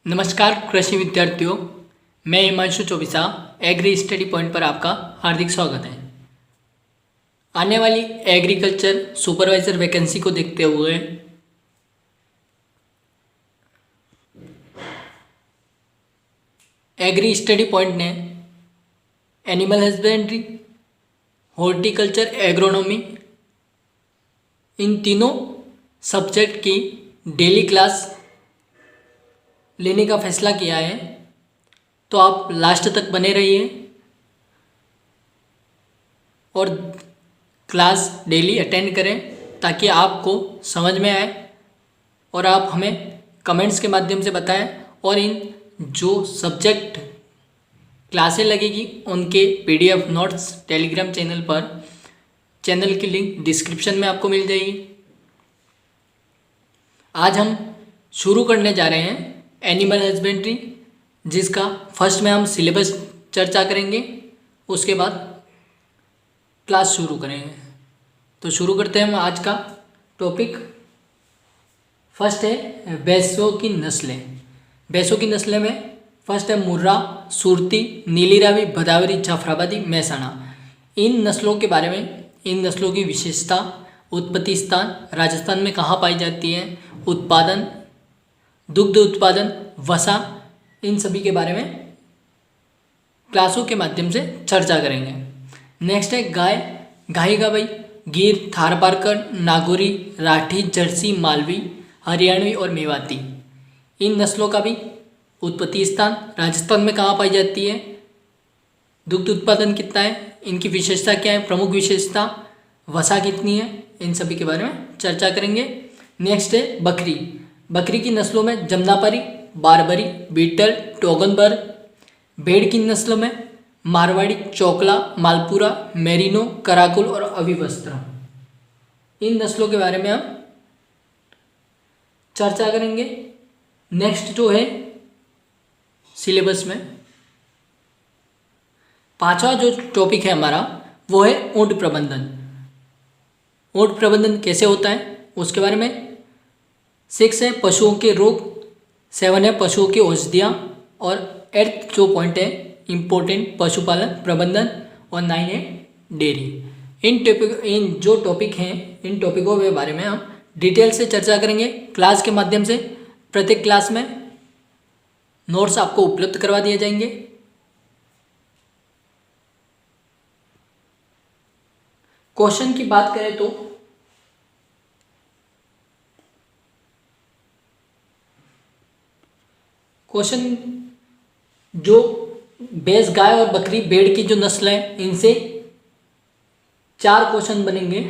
नमस्कार कृषि विद्यार्थियों, मैं Himanshu Choubisa agri study point पर आपका हार्दिक स्वागत है। आने वाली एग्रीकल्चर सुपरवाइजर वैकेंसी को देखते हुए एग्री स्टडी पॉइंट ने एनिमल हस्बेंड्री, हॉर्टिकल्चर, एग्रोनॉमी इन तीनों सब्जेक्ट की डेली क्लास लेने का फैसला किया है। तो आप लास्ट तक बने रहिए और क्लास डेली अटेंड करें ताकि आपको समझ में आए और आप हमें कमेंट्स के माध्यम से बताएं। और इन जो सब्जेक्ट क्लासें लगेगी उनके पीडीएफ नोट्स टेलीग्राम चैनल पर, चैनल की लिंक डिस्क्रिप्शन में आपको मिल जाएगी। आज हम शुरू करने जा रहे हैं एनिमल हस्बेंड्री, जिसका फर्स्ट में हम सिलेबस चर्चा करेंगे, उसके बाद क्लास शुरू करेंगे। तो शुरू करते हैं हम आज का टॉपिक। फर्स्ट है भैंसों की नस्लें। भैंसों की नस्लें में फर्स्ट है मुर्रा, सुरती, नीली रावी, भदावरी, जाफराबादी, मेहसाणा। इन नस्लों के बारे में, इन नस्लों की विशेषता, उत्पत्ति स्थान, राजस्थान में कहाँ पाई जाती है, उत्पादन, दुग्ध उत्पादन, वसा, इन सभी के बारे में क्लासों के माध्यम से चर्चा करेंगे। नेक्स्ट है गाय। गाय का भाई गिर, थारपारकर, नागौरी, राठी, जर्सी, मालवी, हरियाणवी और मेवाती। इन नस्लों का भी उत्पत्ति स्थान, राजस्थान में कहाँ पाई जाती है, दुग्ध उत्पादन कितना है, इनकी विशेषता क्या है, प्रमुख विशेषता, वसा कितनी है, इन सभी के बारे में चर्चा करेंगे। नेक्स्ट है बकरी। बकरी की नस्लों में जमनापरी, बारबरी, बीटल, टोगनबर्ग। भेड़ की नस्लों में मारवाड़ी, चोकला, मालपुरा, मेरिनो, कराकुल और अविवस्त्र। इन नस्लों के बारे में हम चर्चा करेंगे। नेक्स्ट जो है सिलेबस में पांचवा जो टॉपिक है हमारा वो है ऊंट प्रबंधन। ऊंट प्रबंधन कैसे होता है उसके बारे में। 6 है पशुओं के रोग, 7 है पशुओं की औषधियाँ, और 8 जो पॉइंट है इम्पोर्टेंट पशुपालन प्रबंधन, और 9 है डेयरी। इन जो टॉपिक हैं इन टॉपिकों के बारे में हम डिटेल से चर्चा करेंगे क्लास के माध्यम से। प्रत्येक क्लास में नोट्स आपको उपलब्ध करवा दिए जाएंगे। क्वेश्चन की बात करें तो क्वेश्चन जो भैंस, गाय और बकरी, भेड़ की जो नस्ल है इनसे 4 क्वेश्चन बनेंगे।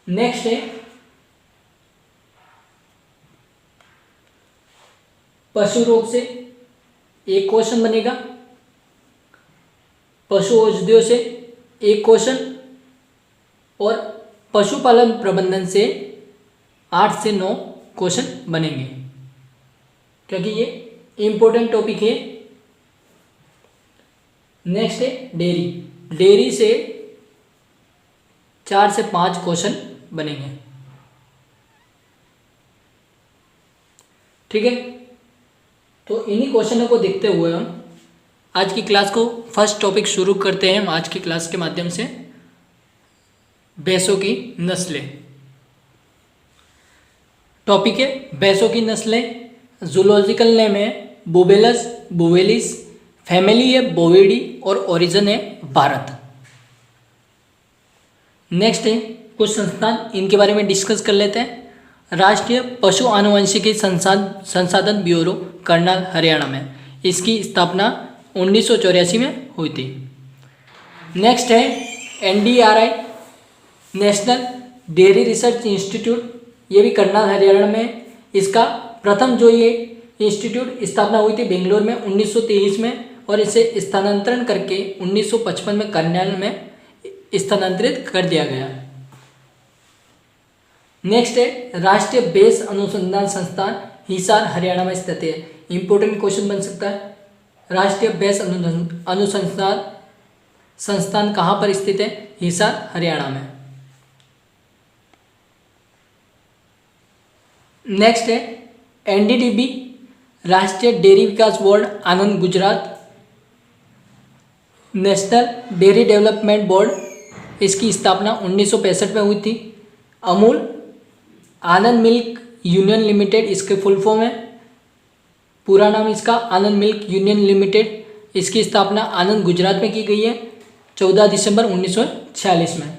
नेक्स्ट है पशु रोग से 1 क्वेश्चन बनेगा, पशु औषधियों से 1 क्वेश्चन, और पशुपालन प्रबंधन से 8 से 9 क्वेश्चन बनेंगे, क्योंकि ये इम्पोर्टेंट टॉपिक है। नेक्स्ट है डेयरी। डेयरी से 4 से 5 क्वेश्चन बनेंगे। ठीक है, तो इन्हीं क्वेश्चनों को देखते हुए हम आज की क्लास को फर्स्ट टॉपिक शुरू करते हैं। हम आज की क्लास के माध्यम से भैंसों की नस्लें। टॉपिक है भैंसों की नस्लें। जूलॉजिकल नेम है बुबेलस, बुवेलिस, फैमिली है बोविडी, और ओरिजिन है भारत। नेक्स्ट है कुछ संस्थान, इनके बारे में डिस्कस कर लेते हैं। राष्ट्रीय पशु आनुवंशिकी संसाधन ब्यूरो करनाल, हरियाणा में। इसकी स्थापना 1984 में हुई थी। नेक्स्ट है NDRI, national dairy research institute, ये भी करनाल, हरियाणा में। इसका प्रथम जो ये इंस्टीट्यूट स्थापना हुई थी बेंगलोर में 1923 में, और इसे स्थानांतरण करके 1955 में करनाल में स्थानांतरित कर दिया गया। नेक्स्ट है राष्ट्रीय भैंस अनुसंधान संस्थान, हिसार, हरियाणा में स्थित है। इंपॉर्टेंट क्वेश्चन बन सकता है, राष्ट्रीय भैंस अनुसंधान संस्थान कहाँ पर स्थित है, हिसार, हरियाणा में। नेक्स्ट है एनडीडीबी, राष्ट्रीय डेयरी विकास board Anand Gujarat. National dairy development board, इसकी स्थापना 1965 में हुई थी। Amul, Anand milk union limited इसके फुल फॉर्म है, पूरा नाम इसका आनंद मिल्क यूनियन लिमिटेड। इसकी स्थापना आनंद गुजरात में की गई है 14 दिसंबर 1946 में।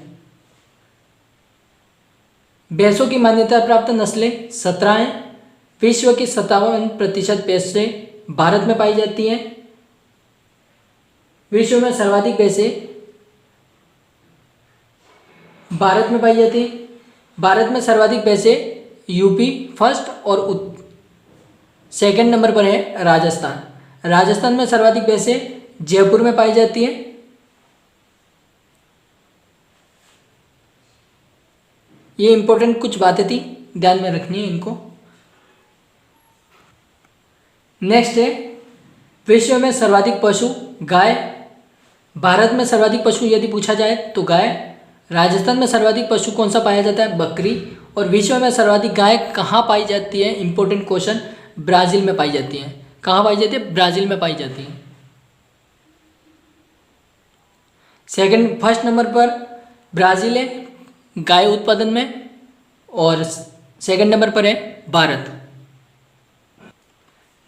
भैंसों की मान्यता प्राप्त नस्लें 17 हैं। विश्व की 57% भैंसें भारत में पाई जाती हैं। विश्व में सर्वाधिक भैंसें भारत में पाई जाती हैं। भारत में सर्वाधिक भैंसें यूपी फर्स्ट और सेकंड नंबर पर है राजस्थान। राजस्थान में सर्वाधिक भैंसें जयपुर में पाई जाती हैं। ये इंपॉर्टेंट कुछ बातें थी, ध्यान में रखनी है इनको। नेक्स्ट है विश्व में सर्वाधिक पशु गाय। भारत में सर्वाधिक पशु यदि पूछा जाए तो गाय। राजस्थान में सर्वाधिक पशु कौन सा पाया जाता है? बकरी। और विश्व में सर्वाधिक गाय कहाँ पाई जाती है? इंपॉर्टेंट क्वेश्चन, ब्राज़ील में पाई जाती है। कहाँ पाई जाती है? ब्राज़ील में पाई जाती है। फर्स्ट नंबर पर ब्राज़ील है गाय उत्पादन में, और सेकंड नंबर पर है भारत।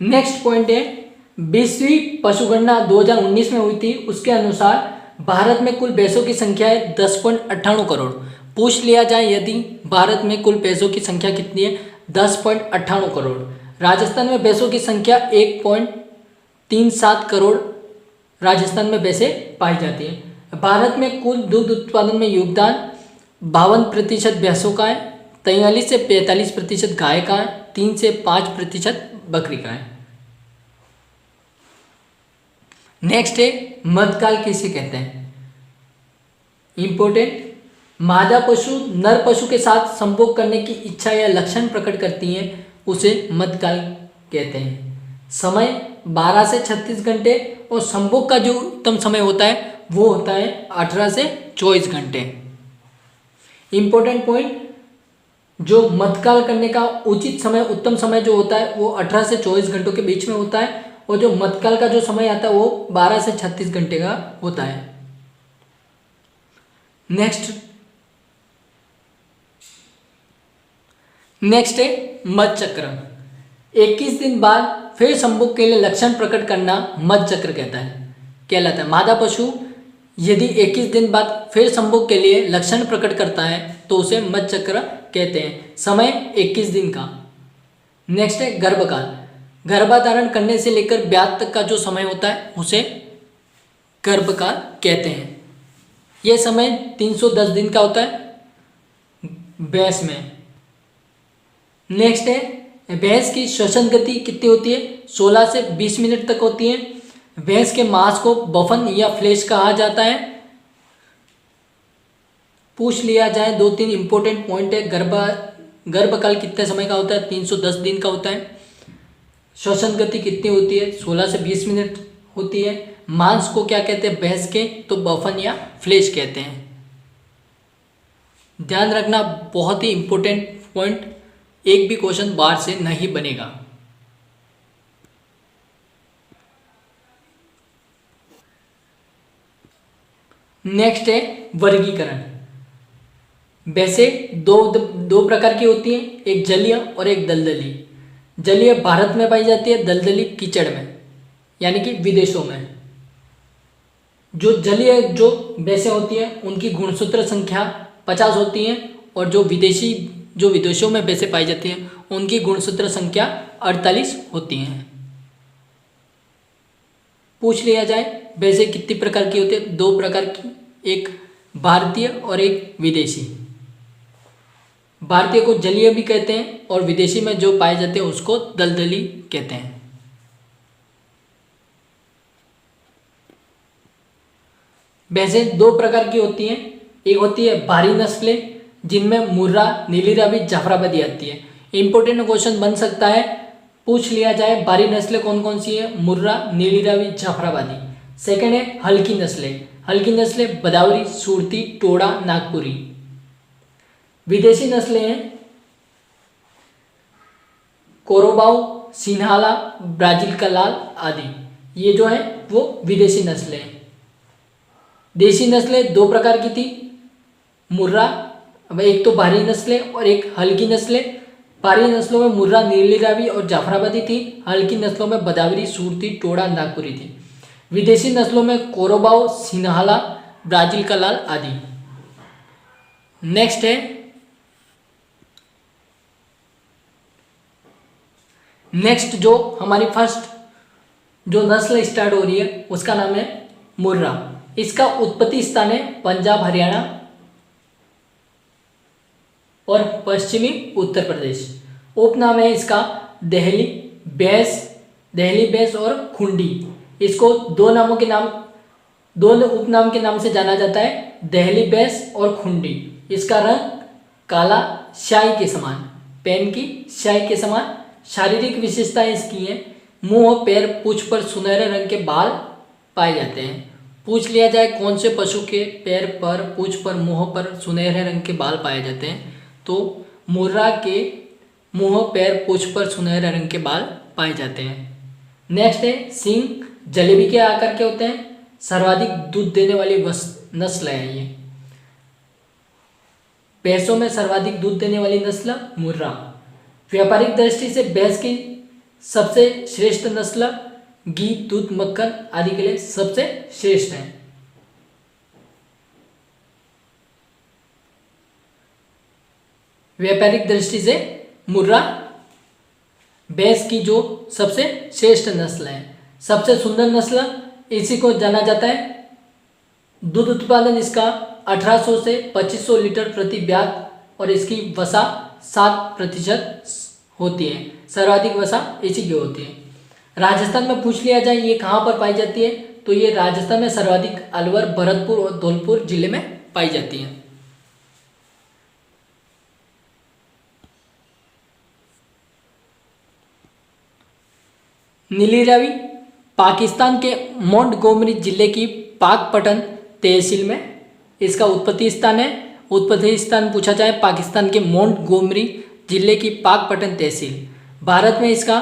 नेक्स्ट पॉइंट है विश्व पशुगणना 2019 में हुई थी, उसके अनुसार भारत में कुल भैंसों की संख्या है 10.98 करोड़। पूछ लिया जाए यदि भारत में कुल भैंसों की संख्या कितनी है? 10.98 करोड़। राजस्थान में भैंसों की संख्या 1.37 करोड़ राजस्थान में भैंसें पाई जाती है। भारत में कुल दुग्ध उत्पादन में योगदान 52% भैंसों का है, 43 से 45% गाय का है, 3 से 5% बकरी का है। नेक्स्ट है मध्यकाल किसे कहते हैं? इंपॉर्टेंट, मादा पशु नर पशु के साथ संभोग करने की इच्छा या लक्षण प्रकट करती हैं, उसे मध्यकाल कहते हैं। समय 12 से 36 घंटे, और संभोग का जो उत्तम समय होता है वो होता है 18 से 24 घंटे। इंपॉर्टेंट पॉइंट, जो मध्यकाल करने का उचित समय, उत्तम समय जो होता है वो 18 से 24 घंटों के बीच में होता है, और जो मध्यकाल का जो समय आता है वो 12 से 36 घंटे का होता है। नेक्स्ट है मध्यचक्र। 21 दिन बाद फिर संभोग के लिए लक्षण प्रकट करना मध्यचक्र कहलाता है। मादा पशु यदि 21 दिन बाद फिर संभोग के लिए लक्षण प्रकट करता है तो उसे मध्यचक्र कहते हैं। समय 21 दिन का। नेक्स्ट है गर्भकाल। गर्भधारण करने से लेकर ब्याह तक का जो समय होता है उसे गर्भकाल कहते हैं। यह समय 310 दिन का होता है भैंस में। नेक्स्ट है भैंस की श्वसन गति कितनी होती है? 16 से 20 मिनट तक होती है। भैंस के मांस को बफन या फ्लेश कहा जाता है। पूछ लिया जाए 2-3 इंपॉर्टेंट पॉइंट है। गर्भकाल कितने समय का होता है? 310 दिन का होता है। श्वसन गति कितनी होती है? 16 से 20 मिनट होती है। मांस को क्या कहते हैं भैंस के? तो बफन या फ्लेश कहते हैं। ध्यान रखना, बहुत ही इंपॉर्टेंट पॉइंट, एक भी क्वेश्चन बाहर से नहीं बनेगा। नेक्स्ट है वर्गीकरण। भैंसें दो प्रकार की होती हैं, एक जलीय और एक दलदली। जलीय भारत में पाई जाती है, दलदली कीचड़ में यानी कि विदेशों में। जो जलीय जो भैंसें होती हैं उनकी गुणसूत्र संख्या 50 होती है, और जो विदेशों में भैंसें पाई जाती हैं उनकी गुणसूत्र संख्या 48 होती हैं। पूछ लिया जाए भैंसें कितनी प्रकार की होती है? 2 प्रकार की, एक भारतीय और एक विदेशी। भारतीय को जलीय भी कहते हैं और विदेशी में जो पाए जाते हैं उसको दलदली कहते हैं। भैंसें 2 प्रकार की होती हैं, एक होती है भारी नस्लें जिनमें मुर्रा, नीली रावी, जाफराबादी आती है। इंपॉर्टेंट क्वेश्चन बन सकता है, पूछ लिया जाए भारी नस्लें कौन कौन सी है? मुर्रा, नीली रावी, जाफराबादी। सेकंड है हल्की नस्लें। हल्की नस्लें बदावरी, सूरती, टोड़ा, नागपुरी। विदेशी नस्लें हैं कोरोबाओ, सिन्हाला, ब्राजील का लाल आदि। ये जो है वो विदेशी नस्लें हैं। देशी नस्लें दो प्रकार की थी, मुर्रा, अब एक तो भारी नस्लें और एक हल्की नस्लें। भारी नस्लों में मुर्रा, नीली रावी और जाफराबादी थी। हल्की नस्लों में बदावरी, सूरती, टोडा, नागपुरी थी। विदेशी नस्लों में कोरोबाओ, सिन्हाला, ब्राजील का लाल आदि। नेक्स्ट है जो हमारी फर्स्ट जो नस्ल स्टार्ट हो रही है उसका नाम है मुर्रा। इसका उत्पत्ति स्थान है पंजाब, हरियाणा और पश्चिमी उत्तर प्रदेश। उपनाम है इसका दहली भैंस और खुंडी। इसको दो उपनाम के नाम से जाना जाता है, दहली भैंस और खुंडी। इसका रंग काला, स्याही के समान, पेन की स्याही के समान। शारीरिक विशेषताएं इसकी हैं, मुंह, पैर, पूंछ पर सुनहरे रंग के बाल पाए जाते हैं। पूछ लिया जाए कौन से पशु के पैर पर, पूंछ पर, मुंह पर सुनहरे रंग के बाल पाए जाते हैं, तो मुर्रा के मुंह, पैर, पूंछ पर सुनहरे रंग के बाल पाए जाते हैं। नेक्स्ट है सींग जलेबी के आकार के होते हैं। सर्वाधिक दूध देने वाली नस्ल है ये। भैंसों में सर्वाधिक दूध देने वाली नस्ल मुर्रा। व्यापारिक दृष्टि से भैंस की सबसे श्रेष्ठ नस्ल घी, दूध, मक्खन आदि के लिए सबसे श्रेष्ठ है। व्यापारिक दृष्टि से मुर्रा भैंस की जो सबसे श्रेष्ठ नस्ल है। सबसे सुंदर नस्ल इसी को जाना जाता है। दूध उत्पादन इसका 1800 से 2500 लीटर प्रति ब्यात और इसकी वसा 7% होती है। सर्वाधिक वसा इसी की होती है। राजस्थान में पूछ लिया जाए ये कहाँ पर पाई जाती है, तो ये राजस्थान में सर्वाधिक अलवर, भरतपुर और धौलपुर जिले में पाई जाती है। नीली रावी पाकिस्तान के मोंटगोमरी जिले की पाकपटन तहसील में इसका उत्पत्ति स्थान है। उत्पत्ति स्थान पूछा जाए पाकिस्तान के मोंटगोमरी जिले की पाकपटन तहसील। भारत में इसका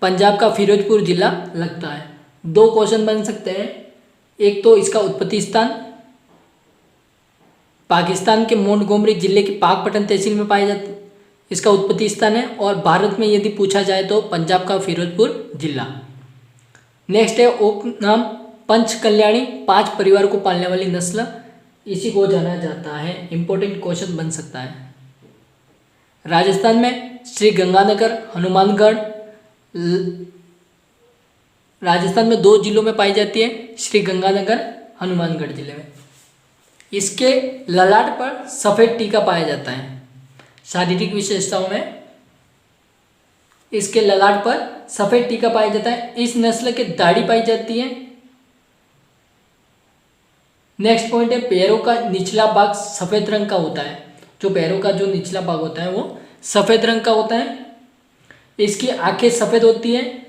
पंजाब का फिरोजपुर जिला लगता है। दो क्वेश्चन बन सकते हैं, एक तो इसका उत्पत्ति स्थान पाकिस्तान के मोंटगोमरी जिले की पाकपटन तहसील में पाया जाता, इसका उत्पत्ति स्थान है, और भारत में यदि पूछा जाए तो पंजाब का फिरोजपुर जिला। नेक्स्ट है उपनाम पंच कल्याणी, 5 परिवार को पालने वाली नस्ल, इसी को जाना जाता है। इंपॉर्टेंट क्वेश्चन बन सकता है। राजस्थान में श्री गंगानगर, हनुमानगढ़, राजस्थान में 2 जिलों में पाई जाती है, श्री गंगानगर, हनुमानगढ़ जिले में। इसके ललाट पर सफ़ेद टीका पाया जाता है। शारीरिक विशेषताओं में इसके ललाट पर सफ़ेद टीका पाया जाता है। इस नस्ल के दाढ़ी पाई जाती है। नेक्स्ट पॉइंट है पैरों का निचला भाग सफ़ेद रंग का होता है। जो पैरों का जो निचला भाग होता है वो सफ़ेद रंग का होता है। इसकी आंखें सफ़ेद होती हैं।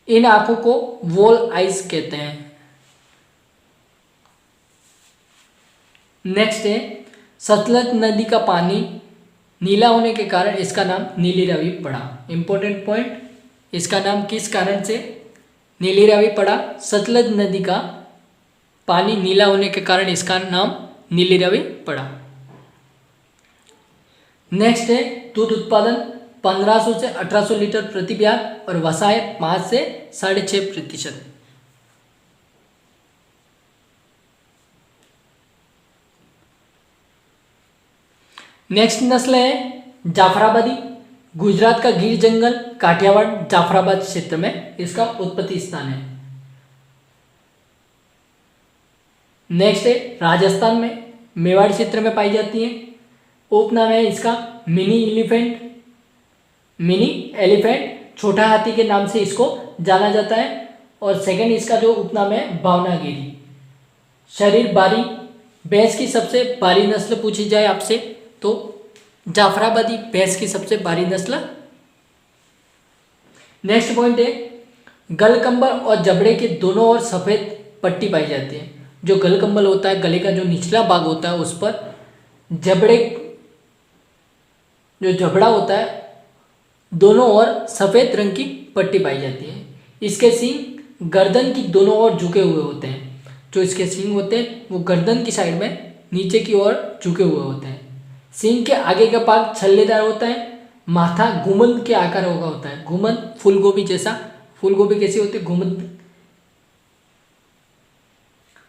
इन आंखों को वॉल आइज कहते हैं। नेक्स्ट है सतलज नदी का पानी नीला होने के कारण इसका नाम नीली रावी पड़ा। इंपॉर्टेंट पॉइंट, इसका नाम किस कारण से नीली रावी पड़ा? सतलज नदी का पानी नीला होने के कारण इसका नाम नीली रावी पड़ा। नेक्स्ट है दूध उत्पादन 1500 से 1800 लीटर प्रति ब्याज और वसा है 5 से 6.5%। नेक्स्ट नस्ल है जाफराबादी। गुजरात का गिर जंगल, काठियावाड़, जाफराबाद क्षेत्र में इसका उत्पत्ति स्थान है। नेक्स्ट है राजस्थान में मेवाड़ क्षेत्र में पाई जाती है। उपनाम है इसका मिनी एलिफेंट, छोटा हाथी के नाम से इसको जाना जाता है। और सेकंड इसका जो उपनाम है भावनागिरी। शरीर भारी, भैंस की सबसे भारी नस्ल पूछी जाए आपसे तो जाफराबादी भैंस की सबसे भारी नस्ल। नेक्स्ट पॉइंट है गलकंबल और जबड़े के दोनों ओर सफ़ेद पट्टी पाई जाती है। जो गलकंबल होता है, गले का जो निचला भाग होता है, उस पर जबड़े जो जबड़ा होता है दोनों ओर सफ़ेद रंग की पट्टी पाई जाती है। इसके सींग गर्दन की दोनों ओर झुके हुए होते हैं। जो इसके सींग होते हैं वो गर्दन की साइड में नीचे की ओर झुके हुए होते हैं। सींग के आगे का भाग छल्लेदार होता है। माथा घुमंद के आकार का होता है। घुमंद फूलगोभी जैसा। फूलगोभी कैसी होती है? घुमंद।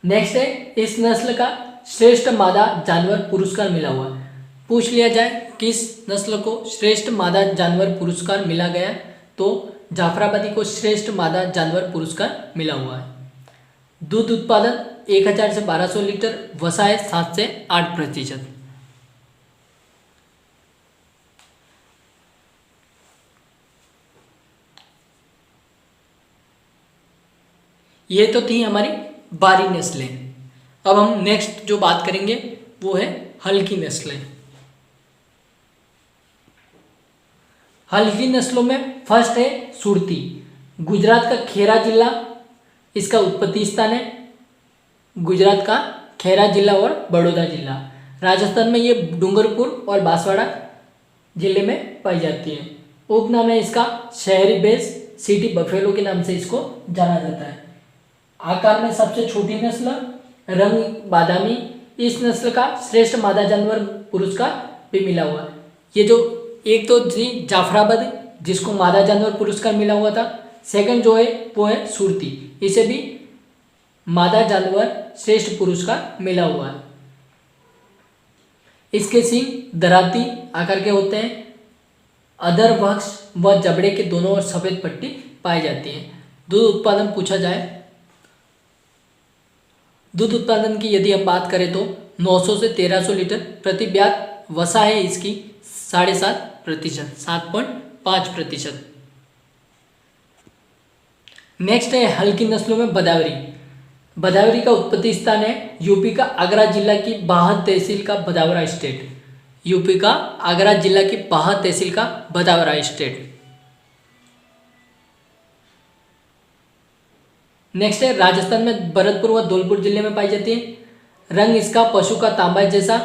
नेक्स्ट है, इस नस्ल का श्रेष्ठ मादा जानवर पुरस्कार मिला हुआ है। पूछ लिया जाए किस नस्ल को श्रेष्ठ मादा जानवर पुरस्कार मिला गया, तो जाफराबादी को श्रेष्ठ मादा जानवर पुरस्कार मिला हुआ है। दूध उत्पादन 1000 से 1200 लीटर, वसा है 7 से 8%। ये तो थी हमारी बारी नस्लें। अब हम नेक्स्ट जो बात करेंगे वो है हल्की नस्लें। हल्की नस्लों में फर्स्ट है सुरती। गुजरात का खेरा जिला इसका उत्पत्ति स्थान है। गुजरात का खेरा जिला और बड़ौदा जिला। राजस्थान में ये डूंगरपुर और बांसवाड़ा जिले में पाई जाती है। उपनाम है इसका शहरी बेस, सिटी बफेलो के नाम से इसको जाना जाता है। आकार में सबसे छोटी नस्ल, रंग बादामी। इस नस्ल का श्रेष्ठ मादा जानवर पुरस्कार भी मिला हुआ है। ये जो एक तो जी जाफराबाद जिसको मादा जानवर पुरस्कार मिला हुआ था, सेकंड जो है वो है सुरती, इसे भी मादा जानवर श्रेष्ठ पुरस्कार मिला हुआ है। इसके सींग दराती आकार के होते हैं। अधर वक्ष व जबड़े के दोनों ओर सफेद पट्टी पाई जाती है। दूध उत्पादन पूछा जाए, दूध उत्पादन की यदि हम बात करें तो 900 से 1300 लीटर प्रति ब्यात। वसा है इसकी 7.5%, 7.5%। नेक्स्ट है हल्की नस्लों में बदावरी। बदावरी का उत्पत्ति स्थान है यूपी का आगरा जिला की बाहद तहसील का बदावरा स्टेट। यूपी का आगरा जिला की बाहद तहसील का बदावरा स्टेट। नेक्स्ट है राजस्थान में भरतपुर व धौलपुर जिले में पाई जाती है। रंग इसका पशु का तांबा जैसा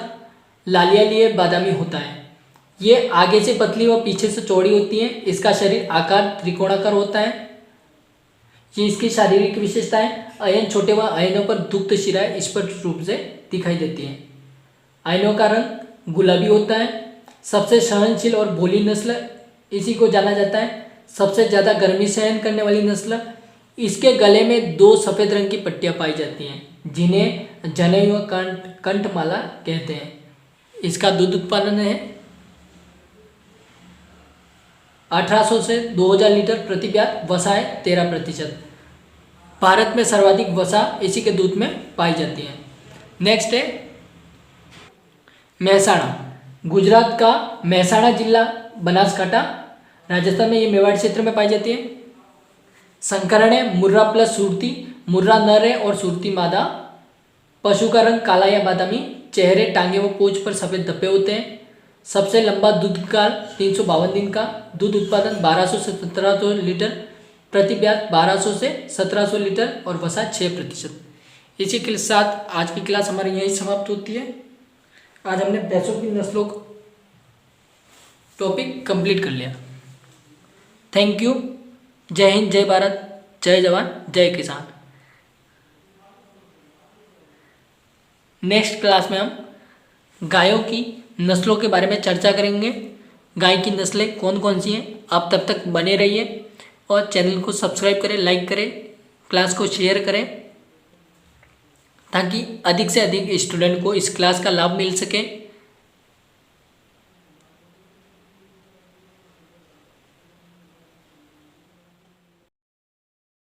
लालियाली बादामी होता है। ये आगे से पतली व पीछे से चौड़ी होती है। इसका शरीर आकार त्रिकोणाकार होता है। ये इसकी शारीरिक विशेषता है। अयन छोटे व अयनों पर दुग्ध शिराएं स्पष्ट रूप से दिखाई देती हैं। अयनों का रंग गुलाबी होता है। सबसे सहनशील और भोली नस्ल इसी को जाना जाता है। सबसे ज़्यादा गर्मी सहन करने वाली नस्ल। इसके गले में 2 सफ़ेद रंग की पट्टियाँ पाई जाती हैं जिन्हें जनेऊ व कंठमाला कहते हैं। इसका दूध उत्पादन है 1800 से 2000 लीटर प्रति ब्यात। वसा है 13%। भारत में सर्वाधिक वसा इसी के दूध में पाई जाती है। नेक्स्ट है मेहसाणा। गुजरात का मेहसाणा जिला, बनासकांठा, राजस्थान में ये मेवाड़ क्षेत्र में पाई जाती है। संकरण है मुर्रा प्लस सुरती। मुर्रा नर है और सुरती मादा। पशु का रंग काला या बादामी। चेहरे, टांगे व पूंछ पर सफ़ेद धब्बे होते हैं। सबसे लंबा दूध काल 352 दिन का। दूध उत्पादन 1200 से 1700 लीटर प्रति ब्यात। 1200 से 1700 लीटर और वसा 6%। इसी के साथ आज की क्लास हमारी यहीं समाप्त होती है। आज हमने भैंसों की नस्लों का टॉपिक कंप्लीट कर लिया। Thank you. जय हिंद, जय भारत, जय जवान, जय किसान। नेक्स्ट क्लास में हम गायों की नस्लों के बारे में चर्चा करेंगे। गाय की नस्लें कौन कौन सी हैं। आप तब तक बने रहिए और चैनल को सब्सक्राइब करें, लाइक करें, क्लास को शेयर करें ताकि अधिक से अधिक स्टूडेंट को इस क्लास का लाभ मिल सके।